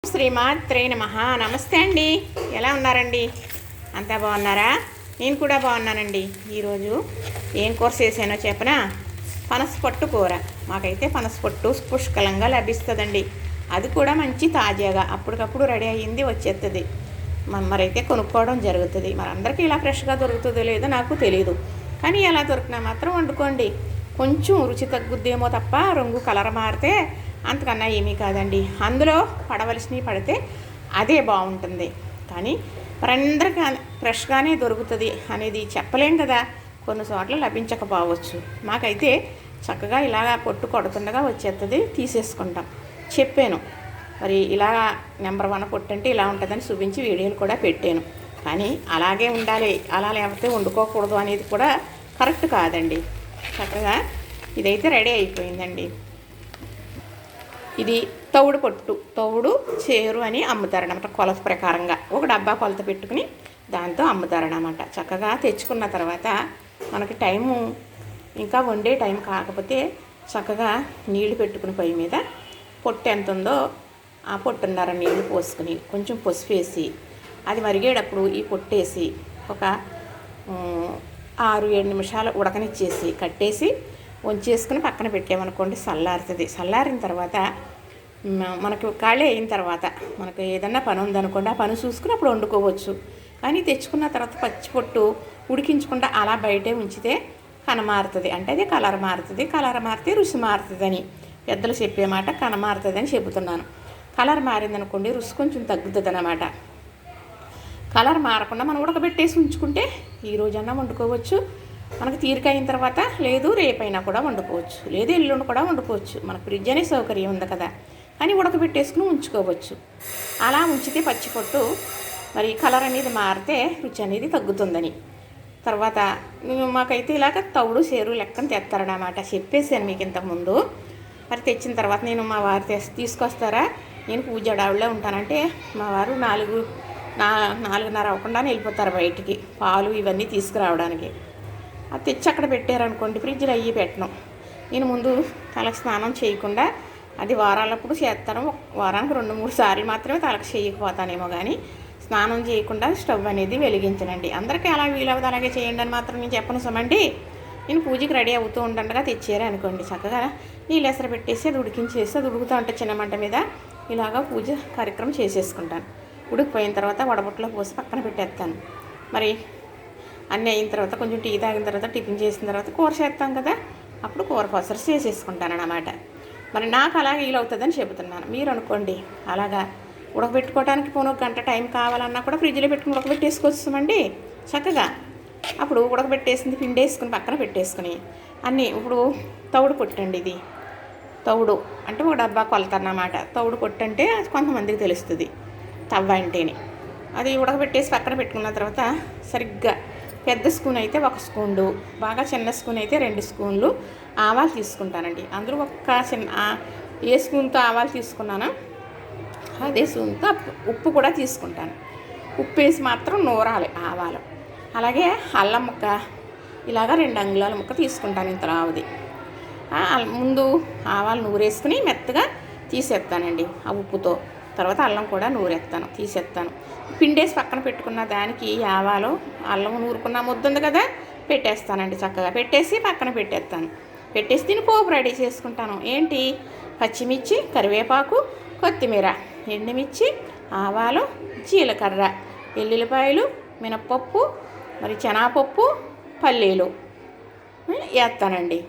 శ్రీమాత్రే నమః. నమస్తే అండి, ఎలా ఉన్నారండి? అంతా బాగున్నారా? నేను కూడా బాగున్నానండి. ఈరోజు ఏం కూర చేసానో చెప్పనా? పనసపొట్టు కూర. మాకైతే పనసపొట్టు పుష్కలంగా లభిస్తుందండి. అది కూడా మంచి తాజాగా అప్పటికప్పుడు రెడీ అయ్యింది వచ్చేస్తుంది. మరైతే కొనుక్కోవడం జరుగుతుంది. అందరికీ ఇలా ఫ్రెష్గా దొరుకుతుందో లేదో నాకు తెలియదు, కానీ ఎలా దొరికినా మాత్రం వండుకోండి. కొంచెం రుచి తగ్గుద్దేమో తప్ప రంగు కలర్ మారితే అంతకన్నా ఏమీ కాదండి. అందులో పడవలసినవి పడితే అదే బాగుంటుంది. కానీ మరందరికీ ఫ్రెష్గానే దొరుకుతుంది అనేది చెప్పలేం కదా, కొన్ని చోట్ల లభించకపోవచ్చు. మాకైతే చక్కగా ఇలాగా పొట్టు కొడుతుండగా వచ్చేస్తుంది, తీసేసుకుంటాం. చెప్పాను మరి ఇలా నెంబర్ 1 పొట్టు అంటే ఇలా ఉంటుందని చూపించి వీడియోలు కూడా పెట్టాను. కానీ అలాగే ఉండాలి, అలా లేకపోతే వండుకోకూడదు అనేది కూడా కరెక్ట్ కాదండి. చక్కగా ఇదైతే రెడీ అయిపోయిందండి. ఇది తవుడు పొట్టు, తవుడు చేరు అని అమ్ముతారనమాట. కొలత ప్రకారంగా ఒక డబ్బా కొలత పెట్టుకుని దాంతో అమ్ముతారనమాట. చక్కగా తెచ్చుకున్న తర్వాత మనకి టైము ఇంకా వండే టైం కాకపోతే చక్కగా నీళ్లు పెట్టుకుని పొయ్యి మీద పొట్టు ఎంత ఉందో ఆ పొట్టున్నర నీళ్లు పోసుకుని కొంచెం పసుపు వేసి అది మరిగేటప్పుడు ఈ పొట్టేసి ఒక 6-7 నిమిషాలు ఉడకనిచ్చేసి కట్టేసి వంచేసుకుని పక్కన పెట్టామనుకోండి, చల్లారుతుంది. చల్లారిన తర్వాత మనకు ఖాళీ అయిన తర్వాత మనకు ఏదన్నా పని ఉందనుకోండి, ఆ పని చూసుకుని అప్పుడు వండుకోవచ్చు. కానీ తెచ్చుకున్న తర్వాత పచ్చిపొట్టు ఉడికించకుండా అలా బయటే ఉంచితే కనమారుతుంది, అంటే అది కలర్ మారుతుంది. కలర్ మారితే రుచి మారుతుందని పెద్దలు చెప్పే మాట కనమారుతుంది అని చెబుతున్నాను. కలర్ మారిందనుకోండి రుచి కొంచెం తగ్గుతుంది అన్నమాట. కలర్ మారకుండా మనం ఉడకబెట్టేసి ఉంచుకుంటే ఈ రోజన్నా వండుకోవచ్చు. మనకు తీరిక అయిన తర్వాత, లేదు రేపైనా కూడా వండుకోవచ్చు, లేదు ఎల్లుండి కూడా వండుకోవచ్చు. మనకు ఫ్రిడ్జ్ అనే సౌకర్యం ఉంది కదా, కానీ ఉడకబెట్టేసుకుని ఉంచుకోవచ్చు. అలా ఉంచితే పచ్చిపొట్టు మరి కలర్ అనేది మారితే రుచి అనేది తగ్గుతుందని. తర్వాత మాకైతే ఇలాగ తవుడు సేరు లెక్కన తెస్తారన్నమాట. చెప్పేసాను మీకు ఇంతకుముందు. మరి తెచ్చిన తర్వాత నేను మా వారు తీసుకొస్తారా, నేను పూజ డావిలో ఉంటానంటే మా వారు 4:30 అవ్వకుండా వెళ్ళిపోతారు బయటికి పాలు ఇవన్నీ తీసుకురావడానికి. అది తెచ్చి అక్కడ పెట్టారనుకోండి, ఫ్రిడ్జ్లో అయ్యి పెట్టను. నేను ముందు తలకు స్నానం చేయకుండా అది వారాలప్పుడు చేస్తాను. వారానికి 2-3 సార్లు మాత్రమే తలకు చేయకపోతానేమో, కానీ స్నానం చేయకుండా స్టవ్ అనేది వెలిగించనండి. అందరికీ అలా వీలవదు అలాగే చేయండి అని మాత్రం నేను చెప్పను సమండి. నేను పూజకి రెడీ అవుతూ ఉండగా తెచ్చారు అనుకోండి, చక్కగా నీళ్ళు ఎసరు పెట్టేసి అది ఉడికించేసి అది ఉడుకుతూ ఉంటే చిన్న మంట మీద ఇలాగా పూజ కార్యక్రమం చేసేసుకుంటాను. ఉడికిపోయిన తర్వాత వడబొట్టలో పోసి పక్కన పెట్టేస్తాను. మరి అన్నీ అయిన తర్వాత కొంచెం టీ తాగిన తర్వాత టిఫిన్ చేసిన తర్వాత కూర చేస్తాం కదా, అప్పుడు కూర పసరు చేసేసుకుంటాను అన్నమాట. మరి నాకు అలాగే వీలవుతుందని చెబుతున్నాను. మీరు అనుకోండి అలాగా ఉడకబెట్టుకోవడానికి పోను గంట టైం కావాలన్నా కూడా ఫ్రిడ్జ్లో పెట్టుకుని ఉడకబెట్టేసుకొస్తామండి చక్కగా. అప్పుడు ఉడకబెట్టేసింది పిండి వేసుకుని పక్కన పెట్టేసుకుని అన్నీ ఇప్పుడు తవుడు పొట్టండి. ఇది తవుడు అంటే ఒక డబ్బా కొలత అన్నమాట. తవుడు పొట్టు అంటే కొంతమందికి తెలుస్తుంది, తవ్వ అంటేనే. అది ఉడకబెట్టేసి పక్కన పెట్టుకున్న తర్వాత సరిగ్గా పెద్ద స్పూన్ అయితే 1 స్పూన్, బాగా చిన్న స్పూన్ అయితే 2 స్పూన్లు ఆవాలు తీసుకుంటానండి. అందులో ఏ స్పూన్తో ఆవాలు తీసుకున్నానో అదే స్పూన్తో ఉప్పు కూడా తీసుకుంటాను. ఉప్పు వేసి మాత్రం నూరాలి ఆవాలు. అలాగే అల్లం ముక్క ఇలాగా 2 అంగుళాల ముక్క తీసుకుంటాను ఇంత లావుది. ముందు ఆవాలు నూరేసుకుని మెత్తగా తీసేస్తానండి ఆ ఉప్పుతో. తర్వాత అల్లం కూడా నూరేస్తాను, తీసేస్తాను. పిండేసి పక్కన పెట్టుకున్న దానికి ఆవాలు అల్లం నూరుకున్న ముద్ద ఉంది కదా, పెట్టేస్తానండి. చక్కగా పెట్టేసి పక్కన పెట్టేస్తాను. పెట్టేసి దీన్ని పోపు రెడీ చేసుకుంటాను. ఏంటి, పచ్చిమిర్చి, కరివేపాకు, కొత్తిమీర, ఎండుమిర్చి, ఆవాలు, జీలకర్ర, ఎల్లుల్లిపాయలు, మినప్పప్పు, మరి శనగపప్పు, పల్లీలు వేస్తానండి.